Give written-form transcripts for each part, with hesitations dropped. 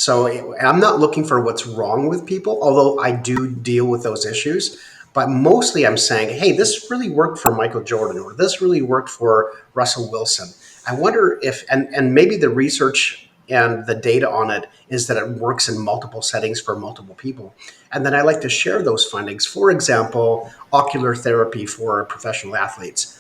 I'm not looking for what's wrong with people, although I do deal with those issues. But mostly I'm saying, hey, this really worked for Michael Jordan, or this really worked for Russell Wilson. I wonder if, and maybe the research and the data on it is that it works in multiple settings for multiple people. And then I like to share those findings. For example, ocular therapy for professional athletes.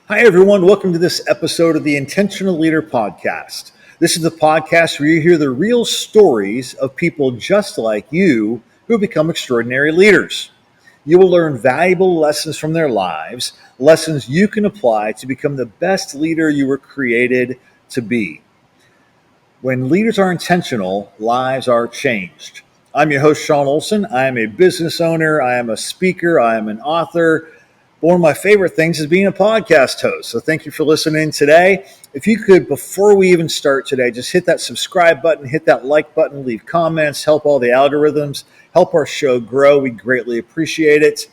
Hi, everyone. Welcome to this episode of the Intentional Leader Podcast. This is the podcast where you hear the real stories of people just like you who become extraordinary leaders. You will learn valuable lessons from their lives, lessons you can apply to become the best leader you were created to be. When leaders are intentional, lives are changed. I'm your host, Sean Olson. I am a business owner. I am a speaker. I am an author. One of my favorite things is being a podcast host. So thank you for listening today. If you could, before we even start today, just hit that subscribe button, hit that like button, leave comments, help all the algorithms, help our show grow. We greatly appreciate it.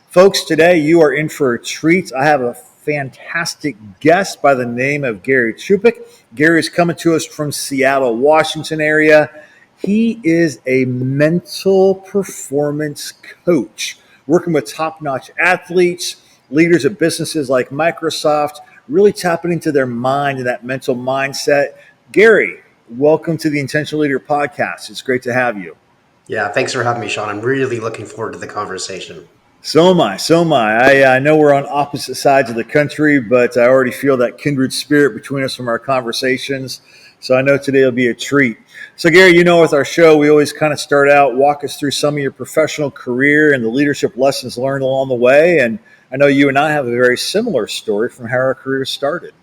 Folks, today you are in for a treat. I have a fantastic guest by the name of Gary Chupik. Gary is coming to us from Seattle, Washington area. He is a mental performance coach, working with top-notch athletes, leaders of businesses like Microsoft, really tapping into their mind and that mental mindset. Gary, welcome to the Intentional Leader Podcast. It's great to have you. Yeah, thanks for having me, Sean. I'm really looking forward to the conversation. So am I. I know we're on opposite sides of the country, but I already feel that kindred spirit between us from our conversations. So I know today will be a treat. So Gary, with our show, we always kind of start out, walk us through some of your professional career and the leadership lessons learned along the way. And I know you and I have a very similar story from how our careers started.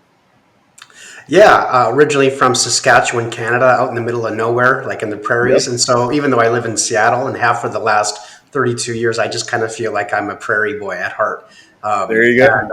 Yeah, originally from Saskatchewan, Canada, out in the middle of nowhere, like in the prairies. Yep. And so even though I live in Seattle and have for the last 32 years, I just kind of feel like I'm a prairie boy at heart. There you go.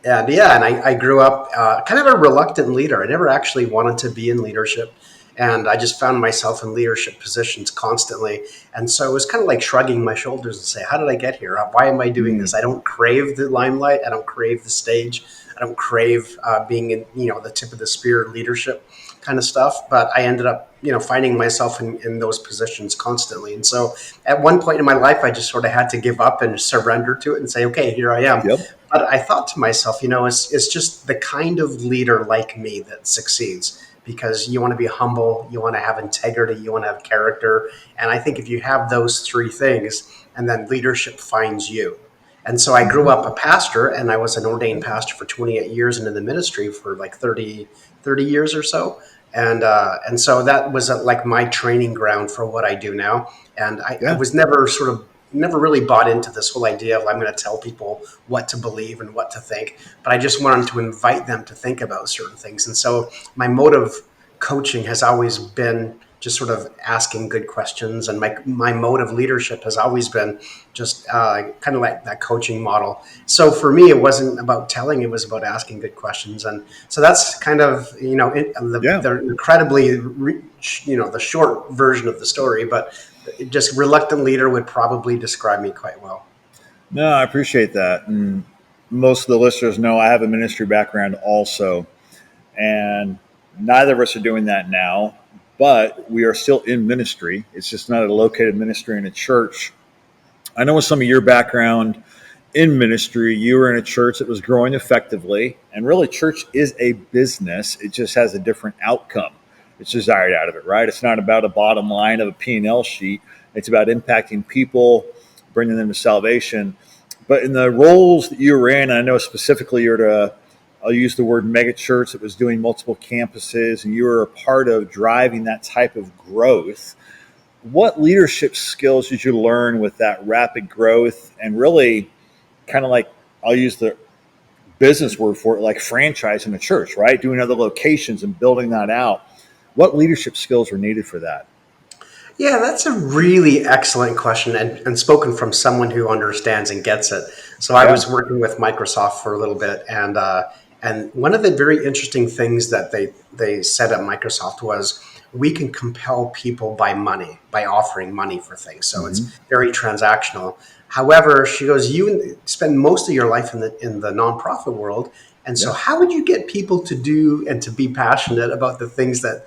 And I grew up kind of a reluctant leader. I never actually wanted to be in leadership. And I just found myself in leadership positions constantly. And so it was kind of like shrugging my shoulders and say, how did I get here? Why am I doing this? I don't crave the limelight. I don't crave the stage. I don't crave being in, the tip of the spear leadership kind of stuff. But I ended up, finding myself in those positions constantly. And so at one point in my life, I just sort of had to give up and surrender to it and say, okay, here I am. Yep. But I thought to myself, it's just the kind of leader like me that succeeds. Because you want to be humble, you want to have integrity, you want to have character. And I think if you have those three things, and then leadership finds you. And so I grew up a pastor, and I was an ordained pastor for 28 years and in the ministry for like 30 years or so. And so that was like my training ground for what I do now. And I was never really bought into this whole idea of I'm going to tell people what to believe and what to think, but I just wanted to invite them to think about certain things. And so my mode of coaching has always been just sort of asking good questions. And my mode of leadership has always been just kind of like that coaching model. So for me, it wasn't about telling, it was about asking good questions. And so that's kind of, the incredibly, the short version of the story, but just reluctant leader would probably describe me quite well. No, I appreciate that. And most of the listeners know I have a ministry background also. And neither of us are doing that now, but we are still in ministry. It's just not a located ministry in a church. I know with some of your background in ministry, you were in a church that was growing effectively. And really, church is a business. It just has a different outcome. It's desired out of it, right? It's not about a bottom line of a P&L sheet. It's about impacting people, bringing them to salvation. But in the roles that you were in, I know specifically I'll use the word mega church that was doing multiple campuses, and you were a part of driving that type of growth. What leadership skills did you learn with that rapid growth and really kind of like, I'll use the business word for it, like franchising a church, right? Doing other locations and building that out. What leadership skills were needed for that? Yeah, that's a really excellent question and spoken from someone who understands and gets it. So I was working with Microsoft for a little bit, and one of the very interesting things that they said at Microsoft was we can compel people by offering money for things. So it's very transactional. However, she goes, you spend most of your life in the nonprofit world, And so, Yeah. how would you get people to do and to be passionate about the things that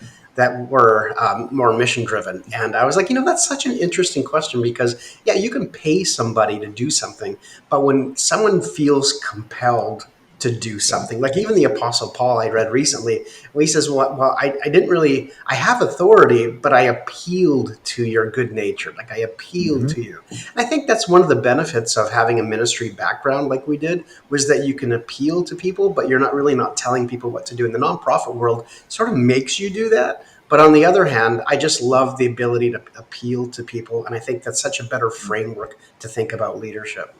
were more mission driven? And I was like, that's such an interesting question because, yeah, you can pay somebody to do something, but when someone feels compelled to do Yeah. something, like even the Apostle Paul I read recently, where he says, well, I didn't really, I have authority, but I appealed to your good nature. Like I appealed Hmm. to you. And I think that's one of the benefits of having a ministry background like we did, was that you can appeal to people, but you're not really not telling people what to do. In the nonprofit world, sort of makes you do that. But on the other hand, I just love the ability to appeal to people. And I think that's such a better framework to think about leadership.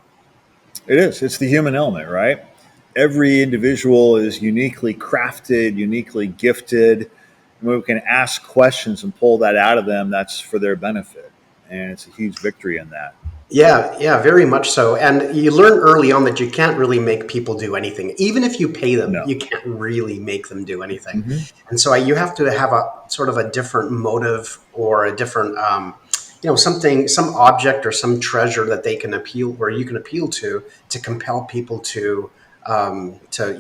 It is. It's the human element, right? Every individual is uniquely crafted, uniquely gifted. When we can ask questions and pull that out of them, that's for their benefit. And it's a huge victory in that. Yeah, yeah, very much so. And you learn early on that you can't really make people do anything. Even if you pay them, No. you can't really make them do anything. Hmm. And so you have to have a sort of a different motive or a different, something, some object or some treasure that they can appeal, where you can appeal to compel people to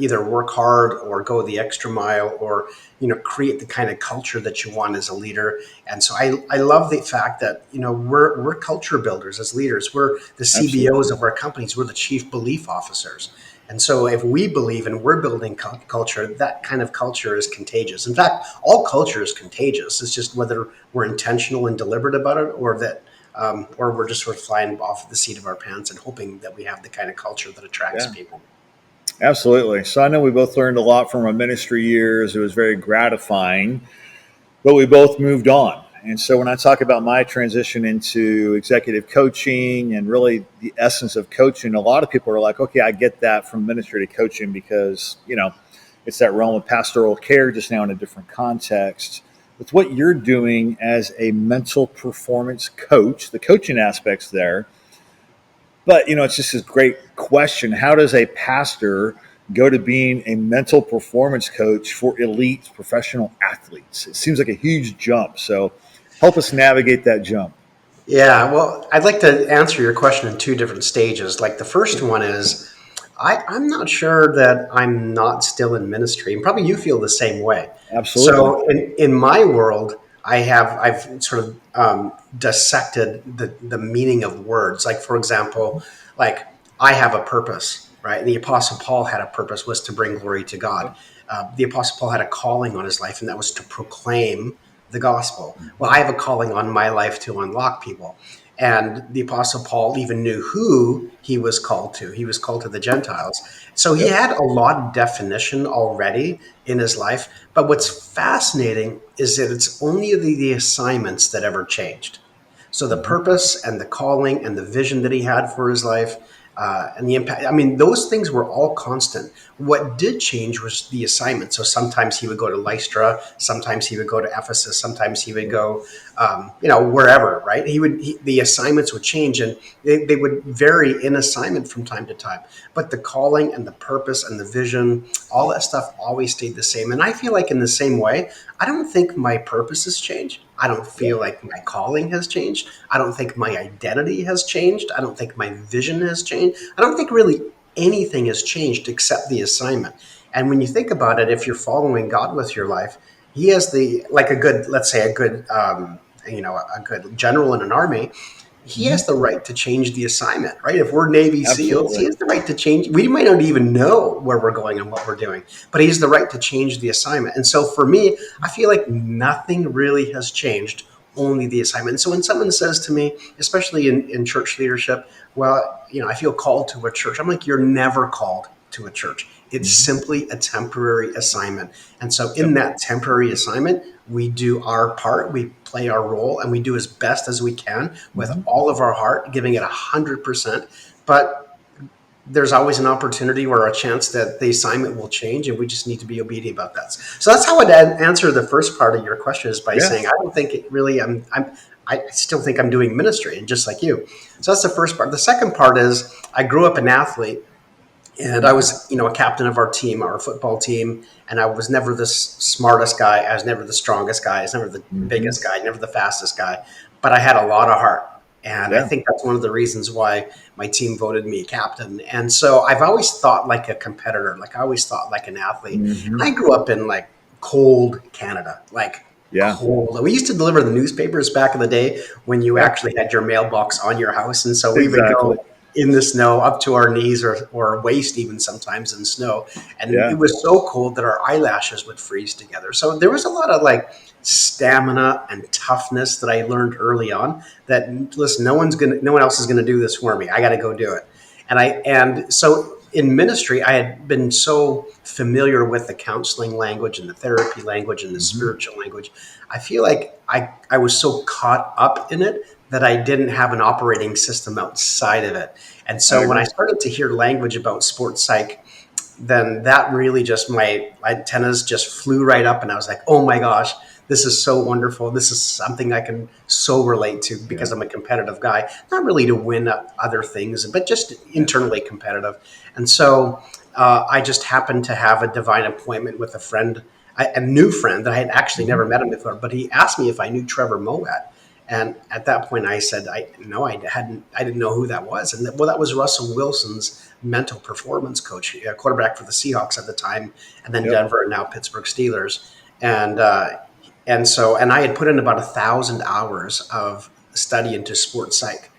either work hard or go the extra mile, or create the kind of culture that you want as a leader. And so I love the fact that we're culture builders as leaders. We're the CBOs Absolutely. of our companies. We're the chief belief officers. And so if we believe and we're building culture, that kind of culture is contagious. In fact, all culture is contagious. It's just whether we're intentional and deliberate about it, or we're just sort of flying off the seat of our pants and hoping that we have the kind of culture that attracts Yeah. people. Absolutely. So I know we both learned a lot from our ministry years. It was very gratifying, but we both moved on. And so when I talk about my transition into executive coaching and really the essence of coaching, a lot of people are like, okay, I get that from ministry to coaching because, it's that realm of pastoral care just now in a different context. With what you're doing as a mental performance coach, the coaching aspects there, but it's just a great question. How does a pastor go to being a mental performance coach for elite professional athletes? It seems like a huge jump. So help us navigate that jump. Yeah, well, I'd like to answer your question in two different stages. Like the first one is, I'm not sure that I'm not still in ministry, and probably you feel the same way. Absolutely. So in my world, I've sort of dissected the meaning of words. Like for example, like I have a purpose, right? And the Apostle Paul had a purpose, was to bring glory to God. The Apostle Paul had a calling on his life, and that was to proclaim the gospel. Well, I have a calling on my life to unlock people. And the Apostle Paul even knew who he was called to. He was called to the Gentiles. So he Yep. had a lot of definition already in his life. But what's fascinating is that it's only the assignments that ever changed. So the Hmm. purpose and the calling and the vision that he had for his life, and the impact, I mean, those things were all constant. What did change was the assignment. So sometimes he would go to Lystra, sometimes he would go to Ephesus, sometimes he would go, wherever, right? The assignments would change, and they would vary in assignment from time to time. But the calling and the purpose and the vision, all that stuff always stayed the same. And I feel like in the same way, I don't think my purpose has changed. I don't Yeah. feel like my calling has changed. I don't think my identity has changed. I don't think my vision has changed. I don't think really anything has changed except the assignment. And when you think about it, if you're following God with your life, He has like a good, let's say, a good general in an army. He Hmm. has the right to change the assignment, right? If we're Navy SEALs, he Absolutely. has the right to change. We might not even know where we're going and what we're doing, but he has the right to change the assignment. And so for me, I feel like nothing really has changed, only the assignment. And so when someone says to me, especially in church leadership, well, I feel called to a church, I'm like, you're never called to a church. It's Hmm. simply a temporary assignment. And so in Yep. that temporary assignment, we do our part, we play our role, and we do as best as we can with Hmm. all of our heart, giving it 100%. But there's always an opportunity or a chance that the assignment will change, and we just need to be obedient about that. So that's how I'd answer the first part of your question, is by Yeah. saying I don't think it really. I still think I'm doing ministry, and just like you. So that's the first part. The second part is I grew up an athlete, and I Hmm. was, a captain of our team, our football team, and I was never the smartest guy. I was never the strongest guy. I was never the Hmm. biggest guy, never the fastest guy, but I had a lot of heart. And I Yeah. think that's one of the reasons why my team voted me captain. And so I've always thought like a competitor, like I always thought like an athlete. Hmm. I grew up in like cold Canada, like Yeah. cold. We used to deliver the newspapers back in the day when you Yeah. actually had your mailbox on your house. And so we would Exactly. go in the snow up to our knees or waist even sometimes in snow. And it Yeah. was so cold that our eyelashes would freeze together. So there was a lot of like stamina and toughness that I learned early on that listen, no one else is gonna do this for me. I gotta go do it. And so in ministry, I had been so familiar with the counseling language and the therapy language and the Hmm. spiritual language. I feel like I was so caught up in it that I didn't have an operating system outside of it. And I so when I agree. started to hear language about sports psych, then that really just my antennas just flew right up, and I was like, oh my gosh, this is so wonderful. This is something I can so relate to Yeah. because I'm a competitive guy, not really to win other things, but just Yeah. internally competitive. And so I just happened to have a divine appointment with a friend, a new friend that I had actually Hmm. never met him before, but he asked me if I knew Trevor Moat. And at that point, I said, "I no, I hadn't. I didn't know who that was." And well, that was Russell Wilson's mental performance coach, quarterback for the Seahawks at the time, and then Yep. Denver, and now Pittsburgh Steelers. And I had put in about 1,000 hours of study into sports psych.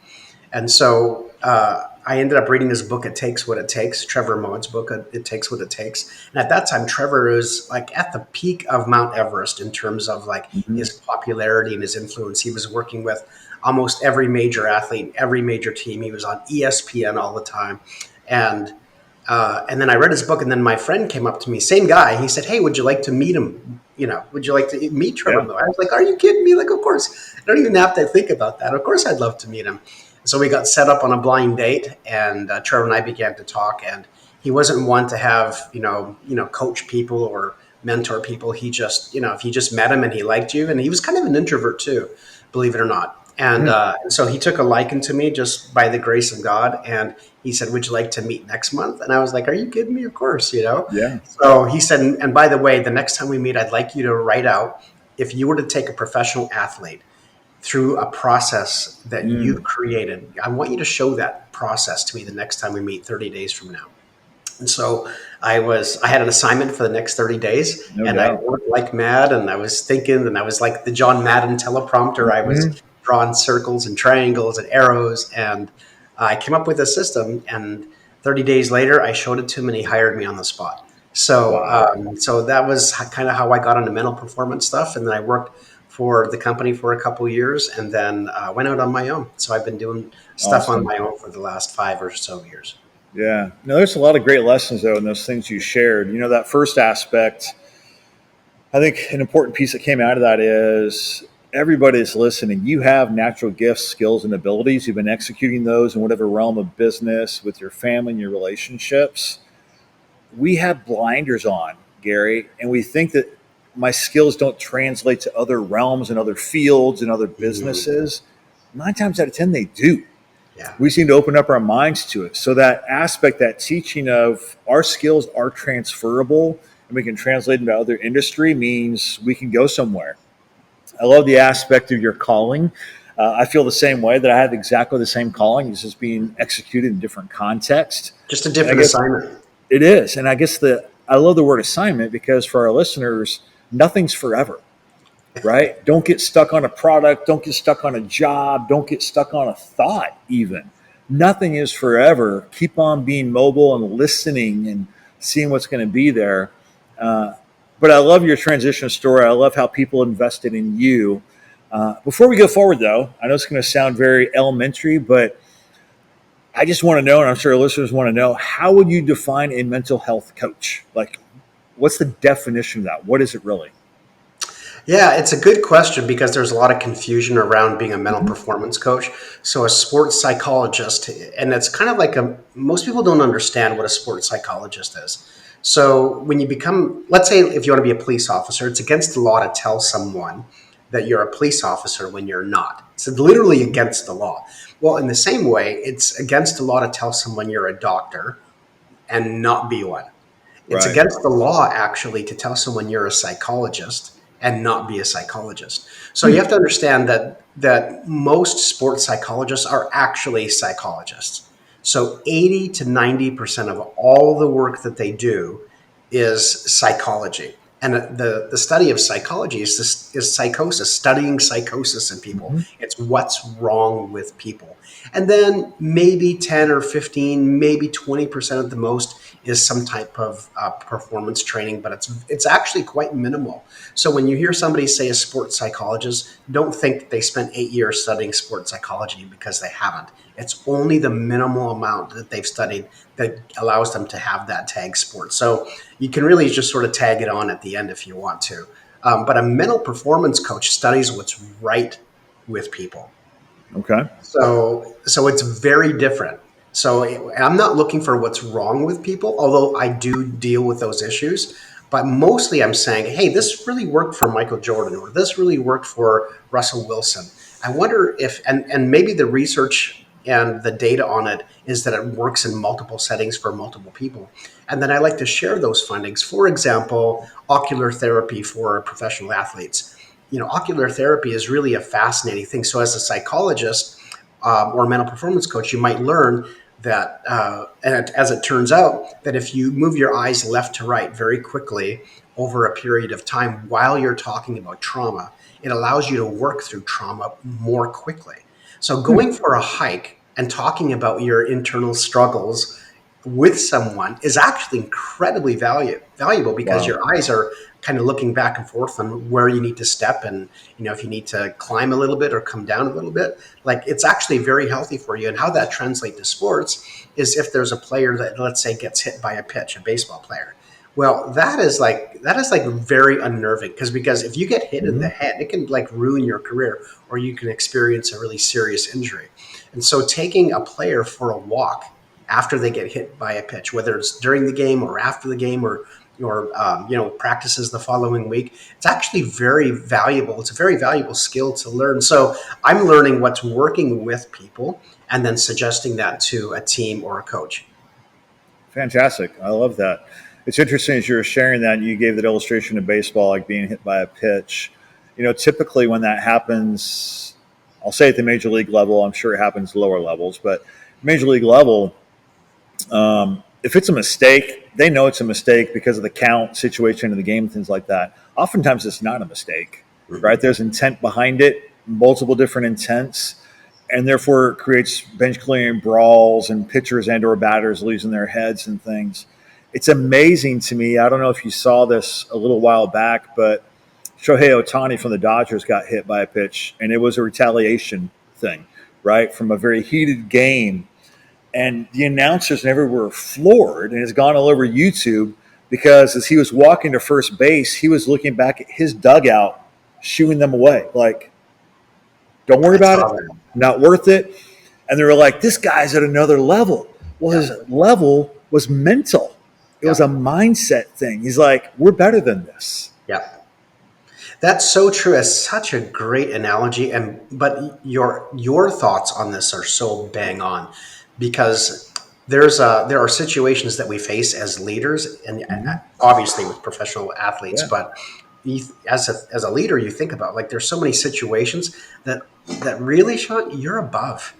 And so I ended up reading his book, It Takes What It Takes, Trevor Moat's book, It Takes What It Takes. And at that time, Trevor was like at the peak of Mount Everest in terms of like Hmm. his popularity and his influence. He was working with almost every major athlete, every major team. He was on ESPN all the time. And and then I read his book, and then my friend came up to me, same guy. He said, "Hey, would you like to meet him? You know, would you like to meet Trevor Yeah. Moat?" I was like, "Are you kidding me? Like, of course. I don't even have to think about that. Of course, I'd love to meet him." So we got set up on a blind date, and Trevor and I began to talk. And he wasn't one to have coach people or mentor people. He just if you just met him and he liked you, and he was kind of an introvert too, believe it or not. And Mm. so he took a liking to me just by the grace of God, and he said, "Would you like to meet next month?" And I was like, "Are you kidding me? Of course, you know." Yeah. So he said, "And by the way, the next time we meet, I'd like you to write out if you were to take a professional athlete through a process that you've Mm. created. I want you to show that process to me the next time we meet 30 days from now." And so I had an assignment for the next 30 days, No and I doubt. worked like mad, and I was thinking, and I was like the John Madden teleprompter. I was Hmm. drawing circles and triangles and arrows, and I came up with a system. And 30 days later, I showed it to him, and he hired me on the spot. So, Wow. so that was kind of how I got into mental performance stuff. And then I worked for the company for a couple of years, and then went out on my own. So I've been doing stuff on Awesome. my own for the last 5 or so years. Yeah. No, there's a lot of great lessons though in those things you shared. That first aspect, I think an important piece that came out of that is everybody's listening. You have natural gifts, skills, and abilities. You've been executing those in whatever realm of business, with your family and your relationships. We have blinders on, Gary, and we think that my skills don't translate to other realms and other fields and other Mhm. businesses. 9 times out of 10, they do. Yeah. We seem to open up our minds to it. So that aspect, that teaching of our skills are transferable and we can translate into other industry means we can go somewhere. I love the aspect of your calling. I feel the same way that I have exactly the same calling. It's just being executed in different context. Just a And I different guess assignment. it is. And I guess I love the word assignment because for our listeners, nothing's forever, right? Don't get stuck on a product. Don't get stuck on a job. Don't get stuck on a thought, even. Nothing is forever. Keep on being mobile and listening and seeing what's going to be there. Uh, but I love your transition story. I love how people invested in you. Before we go forward, though, I know it's going to sound very elementary, but I just want to know, and I'm sure our listeners want to know, how would you define a mental health coach? Like, what's the definition of that? What is it really? Yeah, it's a good question because there's a lot of confusion around being a mental Mm-hmm. performance coach. So, a sports psychologist, and it's kind of like most people don't understand what a sports psychologist is. So, when you become, let's say, if you want to be a police officer, it's against the law to tell someone that you're a police officer when you're not. It's literally against the law. Well, in the same way, it's against the law to tell someone you're a doctor and not be one. It's Right. against the law, actually, to tell someone you're a psychologist and not be a psychologist. So you Hmm. have to understand that that most sports psychologists are actually psychologists. So 80 to 90% of all the work that they do is psychology. And the study of psychology is psychosis, studying psychosis in people. Hmm. It's what's wrong with people. And then maybe 10 or 15, maybe 20% at the most is some type of performance training, but it's actually quite minimal. So when you hear somebody say a sports psychologist, don't think they spent 8 years studying sports psychology, because they haven't. It's only the minimal amount that they've studied that allows them to have that tag sport. So you can really just sort of tag it on at the end if you want to. But a mental performance coach studies what's right with people. Okay. So it's very different. So I'm not looking for what's wrong with people, although I do deal with those issues. But mostly I'm saying, hey, this really worked for Michael Jordan, or this really worked for Russell Wilson. I wonder if, and maybe the research and the data on it is that it works in multiple settings for multiple people. And then I like to share those findings. For example, ocular therapy for professional athletes. Ocular therapy is really a fascinating thing. So as a psychologist, or a mental performance coach, you might learn that, as it turns out, that if you move your eyes left to right very quickly over a period of time while you're talking about trauma, it allows you to work through trauma more quickly. So going for a hike and talking about your internal struggles with someone is actually incredibly valuable, because Wow. your eyes are kind of looking back and forth on where you need to step, and if you need to climb a little bit or come down a little bit. Like, it's actually very healthy for you. And how that translates to sports is, if there's a player that, let's say, gets hit by a pitch, a baseball player, well, that is like very unnerving, because if you get hit in the Hmm. head, it can like ruin your career, or you can experience a really serious injury. And so taking a player for a walk after they get hit by a pitch, whether it's during the game or after the game, or practices the following week, it's actually very valuable. It's a very valuable skill to learn. So I'm learning what's working with people, and then suggesting that to a team or a coach. Fantastic. I love that. It's interesting as you were sharing that, and you gave that illustration of baseball, like being hit by a pitch. Typically when that happens, I'll say at the major league level, I'm sure it happens lower levels, but major league level, if it's a mistake, they know it's a mistake because of the count situation of the game and things like that. Oftentimes it's not a mistake, right? Mhm. There's intent behind it, multiple different intents, and therefore it creates bench clearing brawls and pitchers and or batters losing their heads and things. It's amazing to me. I don't know if you saw this a little while back, but Shohei Ohtani from the Dodgers got hit by a pitch, and it was a retaliation thing, right? From a very heated game. And the announcers never were floored, and it's gone all over YouTube because as he was walking to first base, he was looking back at his dugout, shooing them away. Like, don't worry I about it. saw that. Not worth it. And they were like, this guy's at another level. Well, Yeah. his level was mental. It was Yeah. a mindset thing. He's like, we're better than this. Yeah. That's so true. It's such a great analogy, and but your thoughts on this are so bang on, because there are situations that we face as leaders, and Mm-hmm. obviously with professional athletes. Yeah. But as a leader, you think about, like, there's so many situations that really, Sean, you're above.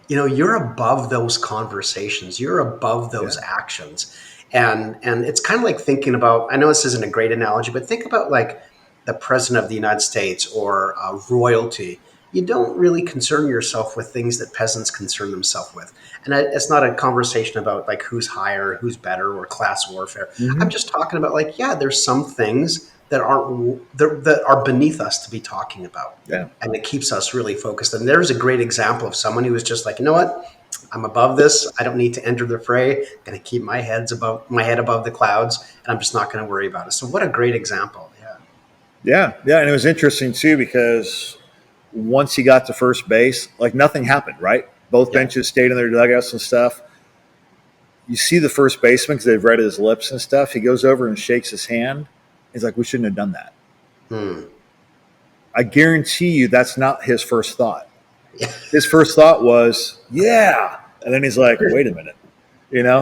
You're above those conversations, you're above those Yeah. actions. And it's kind of like thinking about, I know this isn't a great analogy, but think about, like, the president of the United States, or royalty. You don't really concern yourself with things that peasants concern themselves with. And it's not a conversation about, like, who's higher, who's better, or class warfare. I'm Mm-hmm. just talking about, like, yeah, there's some things that are beneath us to be talking about, Yeah. and it keeps us really focused. And there's a great example of someone who was just like, you know what? I'm above this. I don't need to enter the fray. I'm going to keep my head above the clouds, and I'm just not going to worry about it. So what a great example. Yeah. Yeah. Yeah. And it was interesting too because once he got to first base, like nothing happened, right? Both Yeah. benches stayed in their dugouts and stuff. You see the first baseman because they've read his lips and stuff. He goes over and shakes his hand. He's like, we shouldn't have done that. Hmm. I guarantee you that's not his first thought. Yeah. His first thought was, yeah. And then he's like, wait a minute.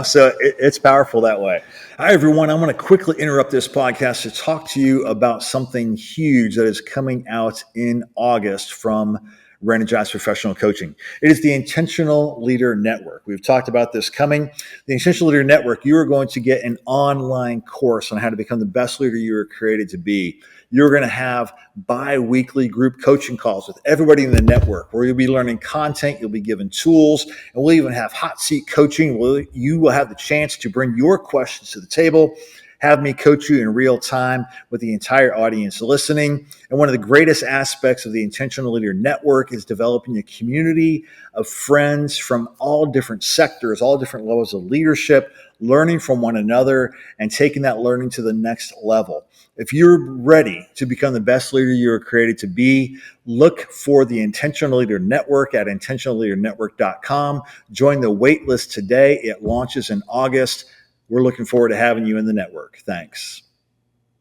So it's powerful that way. Hi, everyone. I'm going to quickly interrupt this podcast to talk to you about something huge that is coming out in August from Ren and John's Professional Coaching. It is the Intentional Leader Network. We've talked about this coming. The Intentional Leader Network, you are going to get an online course on how to become the best leader you were created to be. You're going to have bi-weekly group coaching calls with everybody in the network where you'll be learning content, you'll be given tools, and we'll even have hot seat coaching. You will have the chance to bring your questions to the table, have me coach you in real time with the entire audience listening. And one of the greatest aspects of the Intentional Leader Network is developing a community of friends from all different sectors, all different levels of leadership, learning from one another and taking that learning to the next level. If you're ready to become the best leader you were created to be, look for the Intentional Leader Network at intentionalleadernetwork.com. Join the wait list today. It launches in August. We're looking forward to having you in the network. Thanks.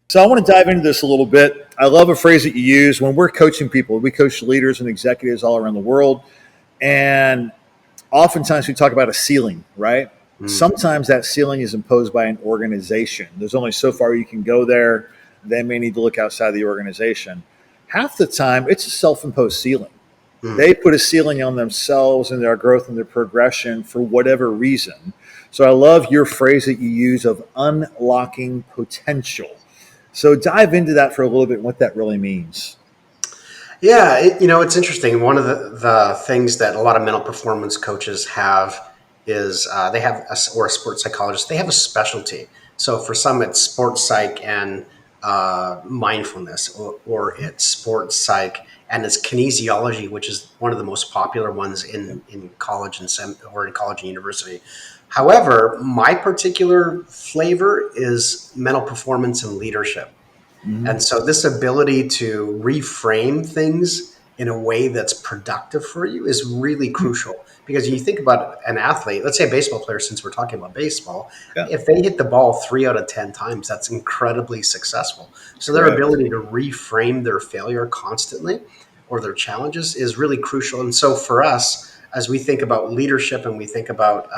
So I want to dive into this a little bit. I love a phrase that you use when we're coaching people. We coach leaders and executives all around the world. And oftentimes we talk about a ceiling, right? Mm. Sometimes that ceiling is imposed by an organization. There's only so far you can go there. They may need to look outside the organization. Half the time, it's a self-imposed ceiling. Mm. They put a ceiling on themselves and their growth and their progression for whatever reason. So I love your phrase that you use of unlocking potential. So dive into that for a little bit and what that really means. Yeah, it's interesting. One of the things that a lot of mental performance coaches have is they have or a sports psychologist. They have a specialty. So for some, it's sports psych and mindfulness, or it's sports psych and it's kinesiology, which is one of the most popular ones in college or in college and university. However, my particular flavor is mental performance and leadership. Mm-hmm. And so, this ability to reframe things in a way that's productive for you is really crucial because you think about an athlete, let's say a baseball player, since we're talking about baseball, Yeah, if they hit the ball 3 out of 10 times, that's incredibly successful. So, their correct. ability to reframe their failure constantly or their challenges is really crucial. And so, for us, as we think about leadership and we think about,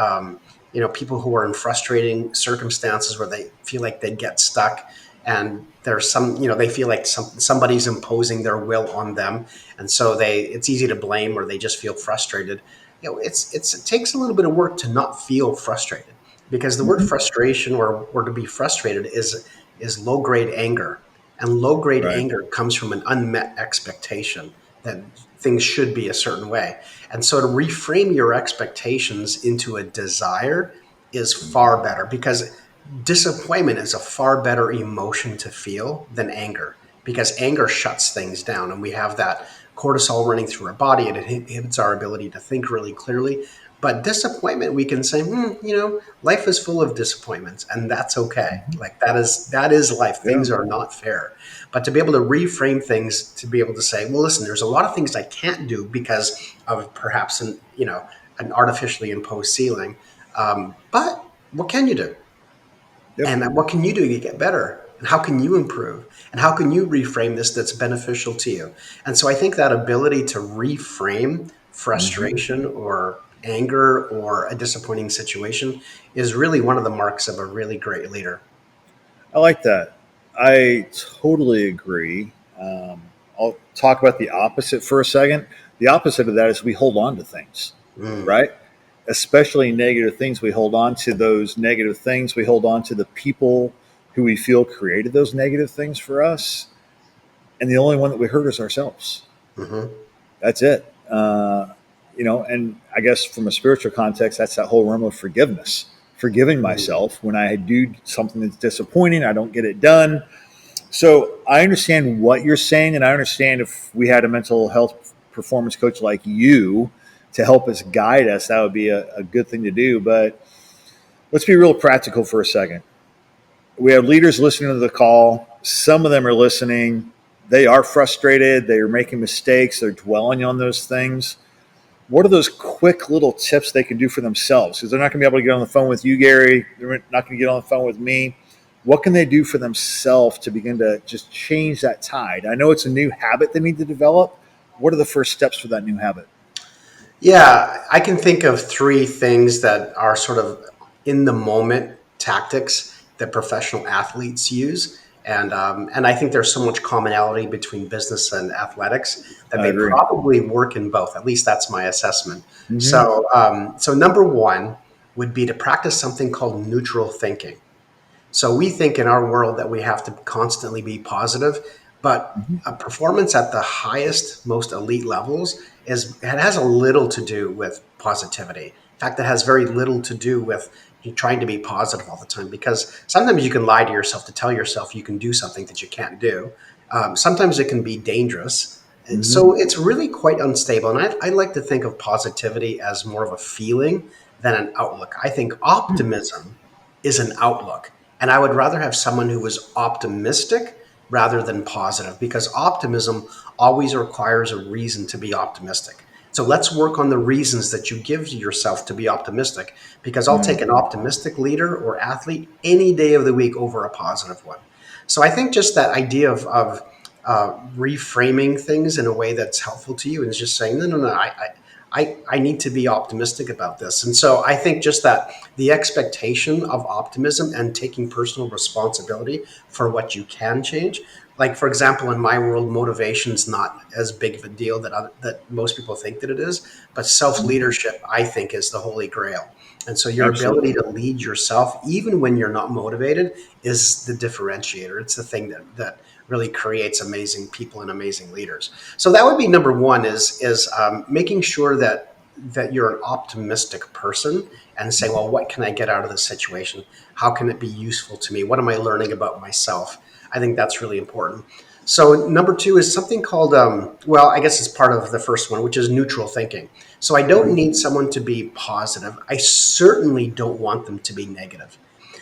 people who are in frustrating circumstances where they feel like they get stuck and there's they feel like somebody's imposing their will on them, and so it's easy to blame or they just feel frustrated. It takes a little bit of work to not feel frustrated, because the word Mm-hmm. frustration or to be frustrated is low grade anger, and low grade Right. anger comes from an unmet expectation that things should be a certain way. And so to reframe your expectations into a desire is far better, because disappointment is a far better emotion to feel than anger, because anger shuts things down and we have that cortisol running through our body and it inhibits our ability to think really clearly. But disappointment, we can say, life is full of disappointments and that's okay. Mm-hmm. Like that is life. Yeah. Things are not fair. But to be able to reframe things, to be able to say, well, listen, there's a lot of things I can't do because of perhaps an artificially imposed ceiling. But what can you do? Yep. And what can you do to get better? And how can you improve? And how can you reframe this that's beneficial to you? And so I think that ability to reframe Mm-hmm. frustration or anger or a disappointing situation is really one of the marks of a really great leader. I like that. I totally agree. I'll talk about the opposite for a second. The opposite of that is we hold on to things, Mm. right? Especially negative things. We hold on to those negative things. We hold on to the people who we feel created those negative things for us. And the only one that we hurt is ourselves. Hmm. That's it. And I guess from a spiritual context, that's that whole realm of forgiveness, forgiving Mm. myself when I do something that's disappointing, I don't get it done. So I understand what you're saying, and I understand if we had a mental health performance coach like you to help us guide us, that would be a good thing to do. But let's be real practical for a second. We have leaders listening to the call. Some of them are listening. They are frustrated. They are making mistakes. They're dwelling on those things. What are those quick little tips they can do for themselves? Because they're not going to be able to get on the phone with you, Gary. They're not going to get on the phone with me. What can they do for themselves to begin to just change that tide? I know it's a new habit they need to develop. What are the first steps for that new habit? Yeah, I can think of three things that are sort of in the moment tactics that professional athletes use. And I think there's so much commonality between business and athletics that I they agree. probably work in both. At least that's my assessment. Hmm. So number one would be to practice something called neutral thinking. So we think in our world that we have to constantly be positive, but Hmm. a performance at the highest, most elite levels is it has a little to do with positivity. In fact, it has very little to do with you trying to be positive all the time because sometimes you can lie to yourself to tell yourself you can do something that you can't do. Sometimes it can be dangerous. Hmm. So it's really quite unstable. And I like to think of positivity as more of a feeling than an outlook. I think optimism is an outlook. And I would rather have someone who is optimistic rather than positive because optimism always requires a reason to be optimistic. So let's work on the reasons that you give yourself to be optimistic because I'll take an optimistic leader or athlete any day of the week over a positive one. So I think just that idea of reframing things in a way that's helpful to you and just saying, no, no, no, I need to be optimistic about this. And so I think just that the expectation of optimism and taking personal responsibility for what you can change. Like, for example, in my world, motivation's not as big of a deal that most people think that it is, but self leadership, I think, is the holy grail. And so your ability Absolutely. to lead yourself, even when you're not motivated, is the differentiator. It's the thing that really creates amazing people and amazing leaders. So that would be number one is making sure that you're an optimistic person and say, well, what can I get out of this situation? How can it be useful to me? What am I learning about myself? I think that's really important. So number two is something called, well, I guess it's part of the first one, which is neutral thinking. So I don't need someone to be positive. I certainly don't want them to be negative.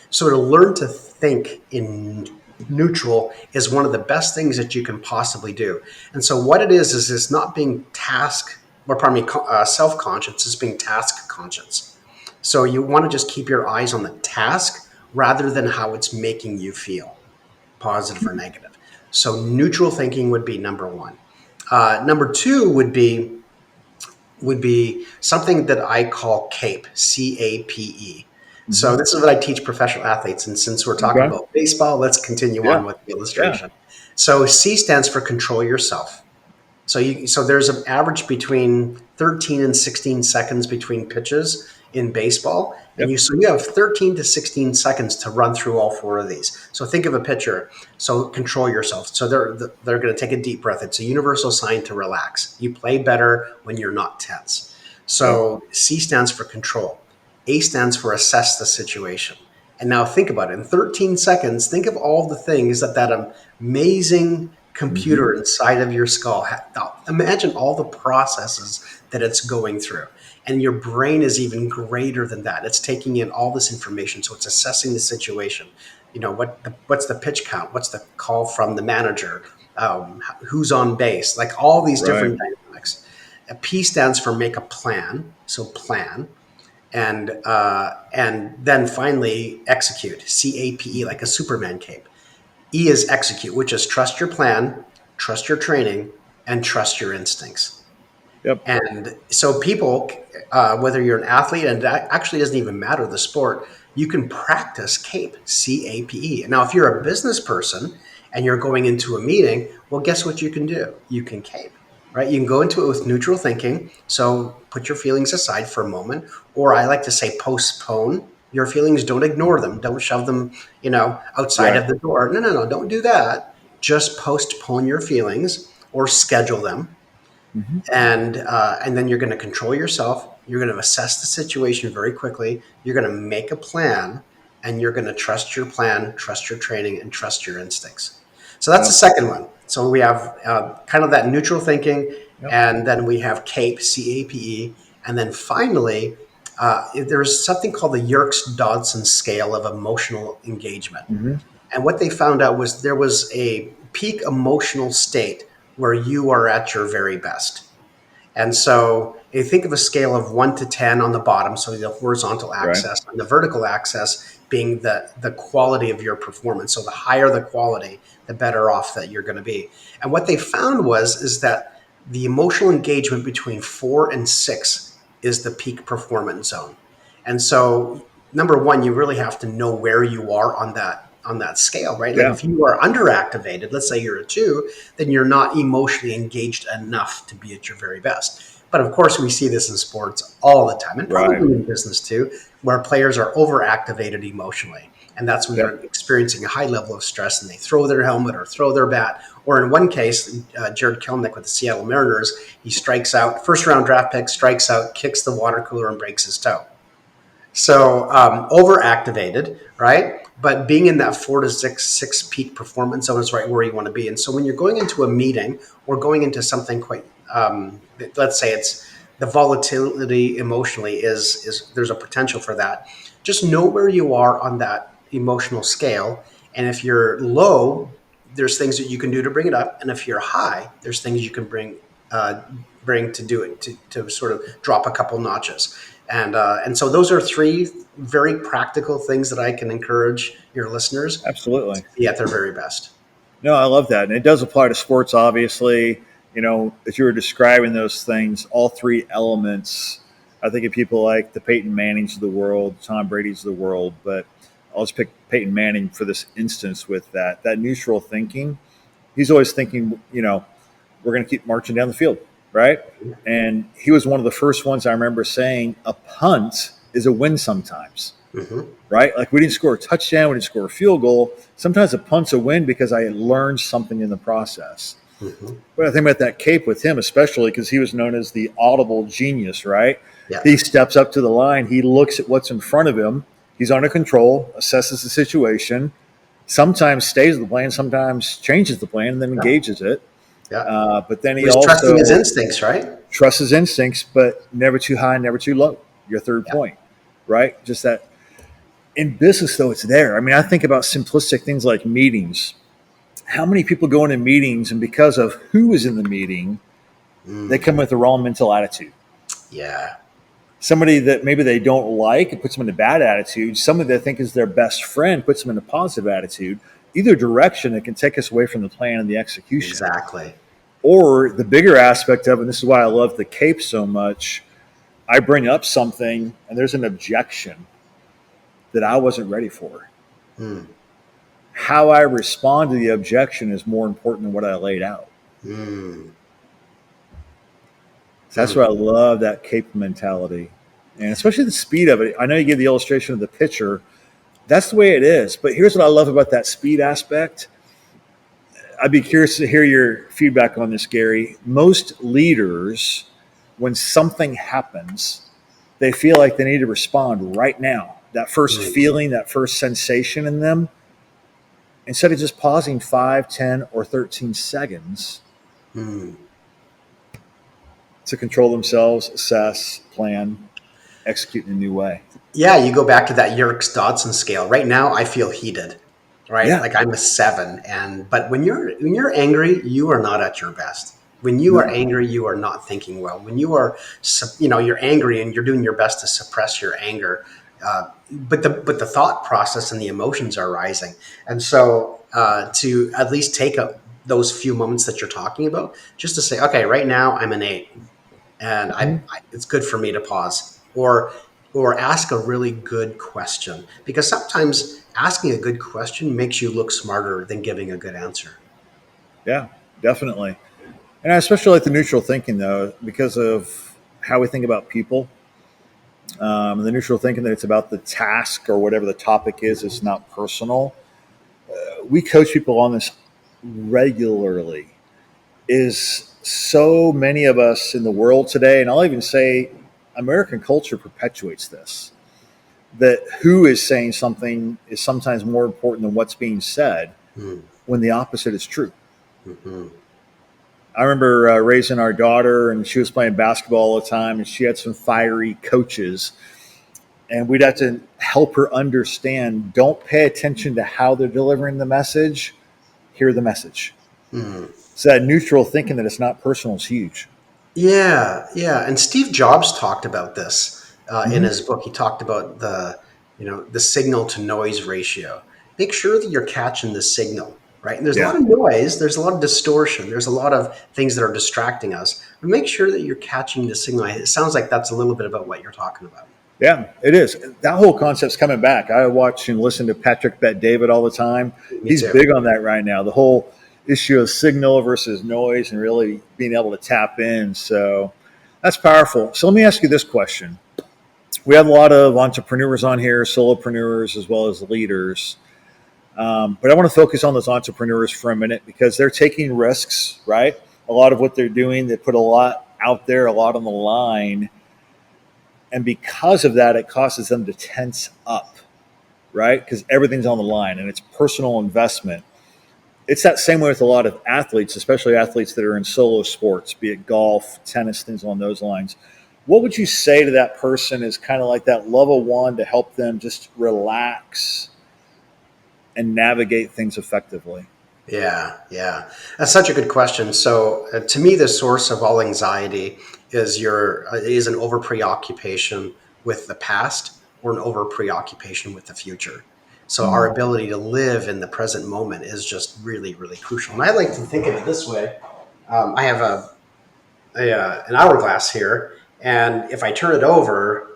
So to learn to think in neutral is one of the best things that you can possibly do. And so what it is it's not being self-conscious, it's being task conscious. So you want to just keep your eyes on the task rather than how it's making you feel, positive or negative. So neutral thinking would be number one. Number two would be something that I call CAPE, CAPE. Hmm. So this is what I teach professional athletes. And since we're talking Okay. about baseball, let's continue Yeah. on with the Yeah. illustration. So C stands for control yourself. So there's an average between 13 and 16 seconds between pitches in baseball, and Yep. you have 13 to 16 seconds to run through all four of these. So think of a pitcher. So control yourself. So they're going to take a deep breath. It's a universal sign to relax. You play better when you're not tense. Yep. So C stands for control. A stands for assess the situation. And now think about it. In 13 seconds, think of all the things that amazing Hmm. computer inside of your skull. Imagine all the processes that it's going through. And your brain is even greater than that. It's taking in all this information. So it's assessing the situation. What's the pitch count? What's the call from the manager? Who's on base? Like all these Right. different dynamics. A P stands for make a plan. So plan and then finally execute, CAPE, like a Superman cape. E is execute, which is trust your plan, trust your training, and trust your instincts. Yep. And so people, whether you're an athlete, and that actually doesn't even matter the sport, you can practice CAPE, CAPE. Now, if you're a business person and you're going into a meeting, well, guess what you can do? You can CAPE, right? You can go into it with neutral thinking. So put your feelings aside for a moment, or I like to say postpone your feelings. Don't ignore them. Don't shove them, outside Right. of the door. No, no, no. Don't do that. Just postpone your feelings or schedule them Hmm. and then you're going to control yourself. You're going to assess the situation very quickly. You're going to make a plan, and you're going to trust your plan, trust your training, and trust your instincts. So that's the Yep. second one. So we have kind of that neutral thinking, Yep. and then we have CAPE, CAPE, and then finally there's something called the Yerkes-Dodson scale of emotional engagement. Hmm. And what they found out was there was a peak emotional state where you are at your very best. And so you think of a scale of 1 to 10 on the bottom, so the horizontal Right. axis, and the vertical axis being the quality of your performance. So the higher the quality, the better off that you're going to be. And what they found is that the emotional engagement between 4 and 6 is the peak performance zone. And so number one, you really have to know where you are that scale, right? Like Yeah. if you are underactivated, let's say you're a 2, then you're not emotionally engaged enough to be at your very best. But of course, we see this in sports all the time, and Right. probably in business too, where players are overactivated emotionally. And that's when they're Yep. experiencing a high level of stress and they throw their helmet or throw their bat. Or in one case, Jared Kelenic with the Seattle Mariners, he strikes out, first round draft pick, strikes out, kicks the water cooler, and breaks his toe. So overactivated, right? But being in that 4 to 6 peak performance zone is right where you want to be. And so when you're going into a meeting or going into something quite, let's say it's the volatility emotionally is there's a potential for that. Just know where you are on that emotional scale, and if you're low, there's things that you can do to bring it up, and if you're high, there's things you can uh, bring to do it to sort of drop a couple notches. And so those are three very practical things that I can encourage your listeners to Absolutely. be at their very best. No, I love that. And it does apply to sports, obviously. As you were describing those things, all three elements, I think of people like the Peyton Mannings of the world, Tom Brady's of the world, but I'll just pick Peyton Manning for this instance with that neutral thinking. He's always thinking, we're going to keep marching down the field, right? And he was one of the first ones I remember saying a punt is a win sometimes, Mm-hmm. right? Like we didn't score a touchdown, we didn't score a field goal. Sometimes a punt's a win because I learned something in the process. Mm-hmm. But I think about that cape with him, especially because he was known as the audible genius, right? Yeah. He steps up to the line, he looks at what's in front of him, he's under control, assesses the situation, sometimes stays with the plan, sometimes changes the plan, and then Yeah. engages it. Yeah. But then He he was trusting his also instincts, right? trusts his instincts, but never too high, never too low. Your third Yeah. point, right? Just that in business, though, it's there. I mean, I think about simplistic things like meetings. How many people go into meetings and because of who is in the meeting, they Mm. come with the wrong mental attitude? Yeah. Somebody that maybe they don't like, it puts them in a bad attitude. Somebody they think is their best friend puts them in a positive attitude. Either direction, it can take us away from the plan and the execution. Exactly. Or the bigger aspect of it, and this is why I love the Cape so much, I bring up something and there's an objection that I wasn't ready for. Mm. How I respond to the objection is more important than what I laid out. Mm. So that's Mm. why I love that Cape mentality. And especially the speed of it. I know you gave the illustration of the pitcher. That's the way it is. But here's what I love about that speed aspect. I'd be curious to hear your feedback on this, Gary. Most leaders, when something happens, they feel like they need to respond right now. That first Mm. feeling, that first sensation in them, instead of just pausing 5, 10, or 13 seconds Mm. to control themselves, assess, plan, execute in a new way. Yeah, you go back to that Yerkes-Dodson scale. Right now, I feel heated, right? Yeah. Like I'm a 7, and but when you're angry, you are not at your best. When you are No. angry, you are not thinking well. When you are, you're angry and you're doing your best to suppress your anger, but the thought process and the emotions are rising, and so to at least take those few moments that you're talking about, just to say, okay, right now I'm an 8, and Mhm. it's good for me to pause or ask a really good question, because sometimes asking a good question makes you look smarter than giving a good answer. Yeah, definitely. And I especially like the neutral thinking, though, because of how we think about people. The neutral thinking that it's about the task or whatever the topic is, it's not personal. We coach people on this regularly. Is so many of us in the world today, and I'll even say American culture perpetuates this, that who is saying something is sometimes more important than what's being said Mm-hmm. when the opposite is true. Mm-hmm. I remember raising our daughter, and she was playing basketball all the time, and she had some fiery coaches, and we'd have to help her understand. Don't pay attention to how they're delivering the message. Hear the message. Mm-hmm. So that neutral thinking that it's not personal is huge. Yeah, yeah. And Steve Jobs talked about this in Mm-hmm. his book. He talked about the signal to noise ratio. Make sure that you're catching the signal, right? And there's a lot Yeah. of noise, there's a lot of distortion, there's a lot of things that are distracting us. But make sure that you're catching the signal. It sounds like that's a little bit about what you're talking about. Yeah, it is. That whole concept's coming back. I watch and listen to Patrick Bet David all the time. Me He's too. big on that right now. The whole issue of signal versus noise and really being able to tap in. So that's powerful. So let me ask you this question. We have a lot of entrepreneurs on here, solopreneurs, as well as leaders. But I want to focus on those entrepreneurs for a minute because they're taking risks, right? A lot of what they're doing, they put a lot out there, a lot on the line. And because of that, it causes them to tense up, right? Because everything's on the line and it's personal investment. It's that same way with a lot of athletes, especially athletes that are in solo sports, be it golf, tennis, things along those lines. What would you say to that person is kind of like that level one to help them just relax and navigate things effectively? Yeah, yeah. That's such a good question. So, to me, the source of all anxiety is an over preoccupation with the past or an over preoccupation with the future. So, our Mm. ability to live in the present moment is just really, really crucial. And I like to think of it this way: I have an hourglass here, and if I turn it over,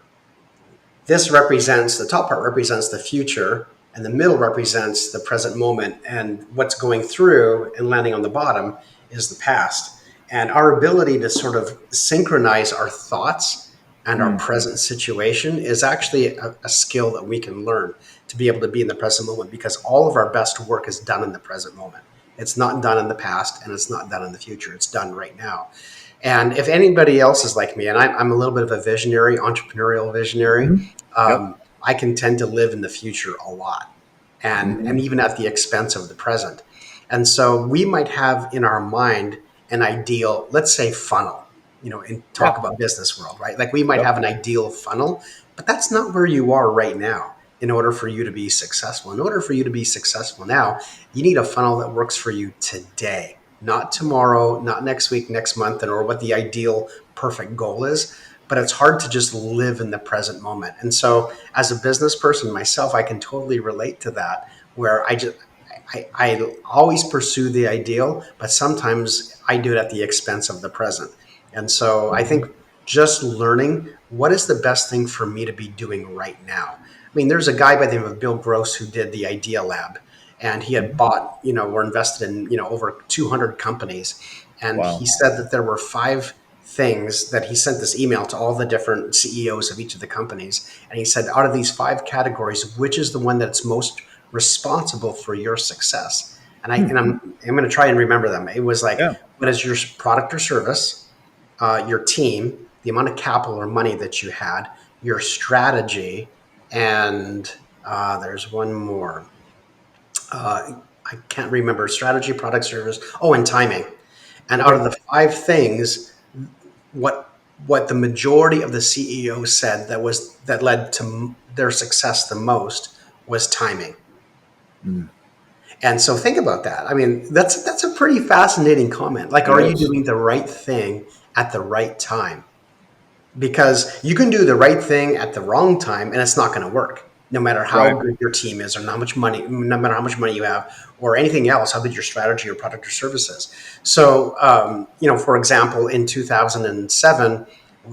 this represents the top part represents the future, and the middle represents the present moment, and what's going through and landing on the bottom is the past. And our ability to sort of synchronize our thoughts and our Mm. present situation is actually a skill that we can learn to be able to be in the present moment, because all of our best work is done in the present moment. It's not done in the past, and it's not done in the future. It's done right now. And if anybody else is like me, and I'm a little bit of a visionary, entrepreneurial visionary, Mm-hmm. Yep. I can tend to live in the future a lot, and Mm-hmm. even at the expense of the present. And so we might have in our mind an ideal, let's say, funnel, and talk Yeah. about business world, right? Like we might Yep. have an ideal funnel, but that's not where you are right now. In order for you to be successful, now, you need a funnel that works for you today, not tomorrow, not next week, next month, and or what the ideal perfect goal is. But it's hard to just live in the present moment. And so, as a business person myself, I can totally relate to that, where I always pursue the ideal, but sometimes I do it at the expense of the present. And so I Mm-hmm. think just learning what is the best thing for me to be doing right now. I mean, there's a guy by the name of Bill Gross who did the Idea Lab, and he had Mm-hmm. bought, or invested in, over 200 companies. And he Wow. said that there were five things that he sent this email to all the different CEOs of each of the companies. And he said, out of these five categories, which is the one that's most responsible for your success? And I Hmm. and I'm going to try and remember them. It was like, Yeah. what is your product or service, your team, the amount of capital or money that you had, your strategy, and there's one more. I can't remember: strategy, product, service. Oh, and timing. And out of Okay. the five things, what what the majority of the CEOs said that led to their success the most was timing. Mm. And so think about that. I mean, that's a pretty fascinating comment. Like, It are you is. doing the right thing at the right time? Because you can do the right thing at the wrong time and it's not going to work, no matter how Right. good your team is, or no matter how much money you have, or anything else, how good your strategy or product or service is. So, for example, in 2007,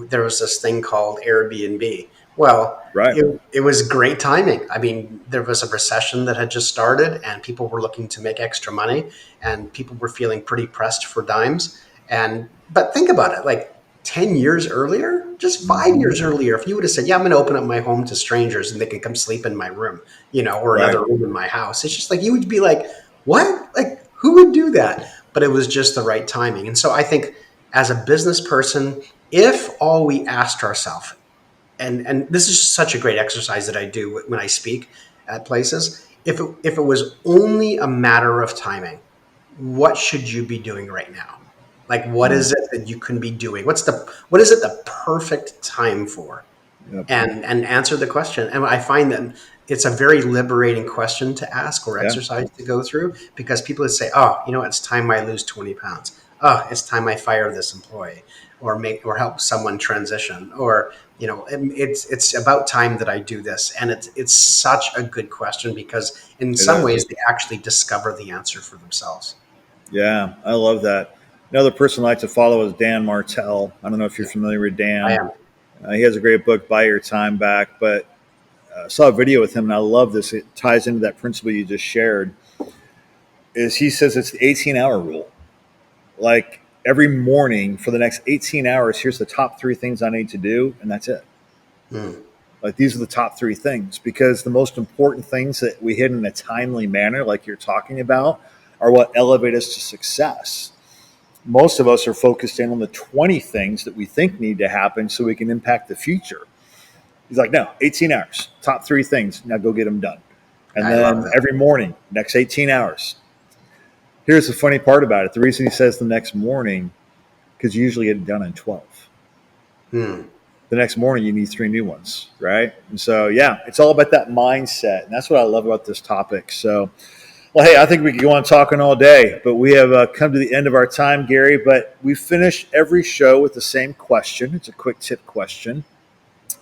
there was this thing called Airbnb. Well, Right. it was great timing. I mean, there was a recession that had just started and people were looking to make extra money, and people were feeling pretty pressed for dimes. But think about it, like, 10 years earlier, just five Mm-hmm. years earlier, if you would have said, yeah, I'm going to open up my home to strangers and they can come sleep in my room, or Right. another room in my house, it's just like, you would be like, what? Like, who would do that? But it was just the right timing. And so I think, as a business person, if all we asked ourselves, and this is such a great exercise that I do when I speak at places, if it was only a matter of timing, what should you be doing right now? Like, what Mm. is it that you can be doing? What is it the perfect time for? Yep. And answer the question. And I find that it's a very liberating question to ask or Yeah. exercise to go through, because people would say, oh, it's time I lose 20 pounds. Oh, it's time I fire this employee, or help someone transition, or it's about time that I do this. And it's such a good question, because in It some is. ways they actually discover the answer for themselves. Yeah. I love that. Another person I like to follow is Dan Martell. I don't know if you're Yeah, familiar with I Dan. am. He has a great book, Buy Your Time Back. But I saw a video with him, and I love this. It ties into that principle you just shared. Is he says it's the 18-hour rule. Like every morning for the next 18 hours, here's the top three things I need to do, and that's it. Hmm. Like these are the top three things, because the most important things that we hit in a timely manner, like you're talking about, are what elevate us to success. Most of us are focused in on the 20 things that we think need to happen so we can impact the future. He's like, no, 18 hours, top three things. Now go get them done. And I love then that. every morning, next 18 hours. Here's the funny part about it. The reason he says the next morning, because you usually get it done in 12. Hmm. The next morning, you need three new ones, right? And so, yeah, it's all about that mindset. And that's what I love about this topic. So, well, hey, I think we could go on talking all day, but we have come to the end of our time, Gary. But we finish every show with the same question. It's a quick tip question.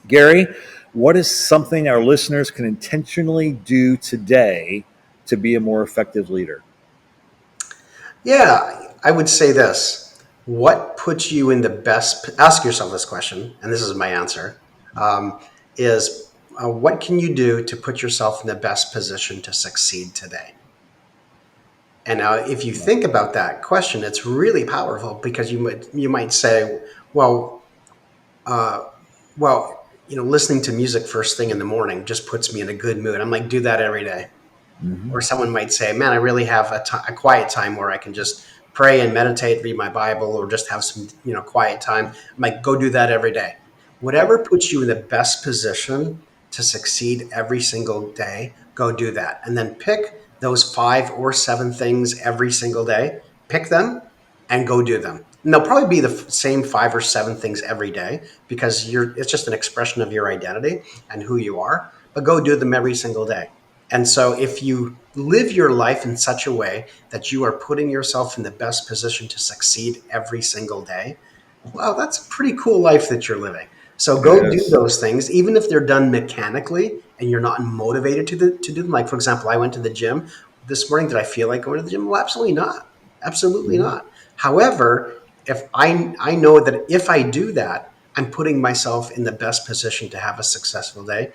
Gary, what is something our listeners can intentionally do today to be a more effective leader? Yeah, I would say this. What puts you in the best? Ask yourself this question, and this is my answer. Um, is what can you do to put yourself in the best position to succeed today? And now, if you think about that question, it's really powerful because you might say, well, uh, listening to music first thing in the morning just puts me in a good mood. I'm like, do that every day. Mm-hmm. Or someone might say, man, I really have a quiet time where I can just pray and meditate, read my Bible, or just have some, quiet time. I'm like, go do that every day. Yep. Whatever puts you in the best position to succeed every single day, go do that. And then pick those 5 or 7 things every single day, pick them and go do them. And they'll probably be the same 5 or 7 things every day because it's just an expression of your identity and who you are, but go do them every single day. And so if you live your life in such a way that you are putting yourself in the best position to succeed every single day, wow, that's a pretty cool life that you're living. So It go do is. those things, even if they're done mechanically and you're not motivated to do them. Like, for example, I went to the gym this morning. Did I feel like going to the gym? Well, absolutely not. Absolutely Mm-hmm. not. However, if I know that if I do that, I'm putting myself in the best position to have a successful day,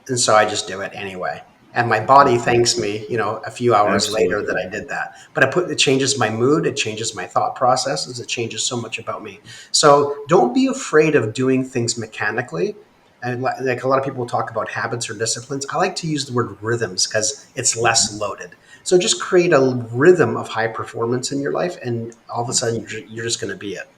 and so I just do it anyway. And my body thanks me, a few hours later that Absolutely. I did that. But it changes my mood, it changes my thought processes, it changes so much about me. So don't be afraid of doing things mechanically. And like a lot of people talk about habits or disciplines, I like to use the word rhythms because it's less loaded. So just create a rhythm of high performance in your life, and all of a sudden you're just going to be it.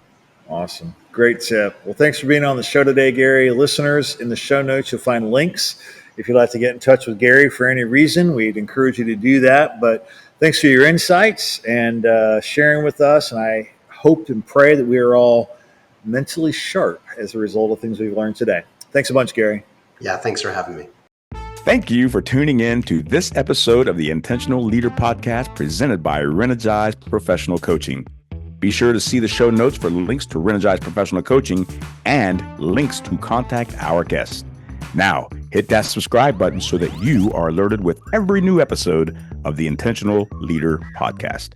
Awesome. Great tip. Well, thanks for being on the show today, Gary. Listeners, in the show notes, you'll find links. If you'd like to get in touch with Gary for any reason, we'd encourage you to do that. But thanks for your insights and sharing with us. And I hope and pray that we are all mentally sharp as a result of things we've learned today. Thanks a bunch, Gary. Yeah, thanks for having me. Thank you for tuning in to this episode of the Intentional Leader Podcast presented by Reenergize Professional Coaching. Be sure to see the show notes for links to Reenergize Professional Coaching and links to contact our guests. Now, hit that subscribe button so that you are alerted with every new episode of the Intentional Leader Podcast.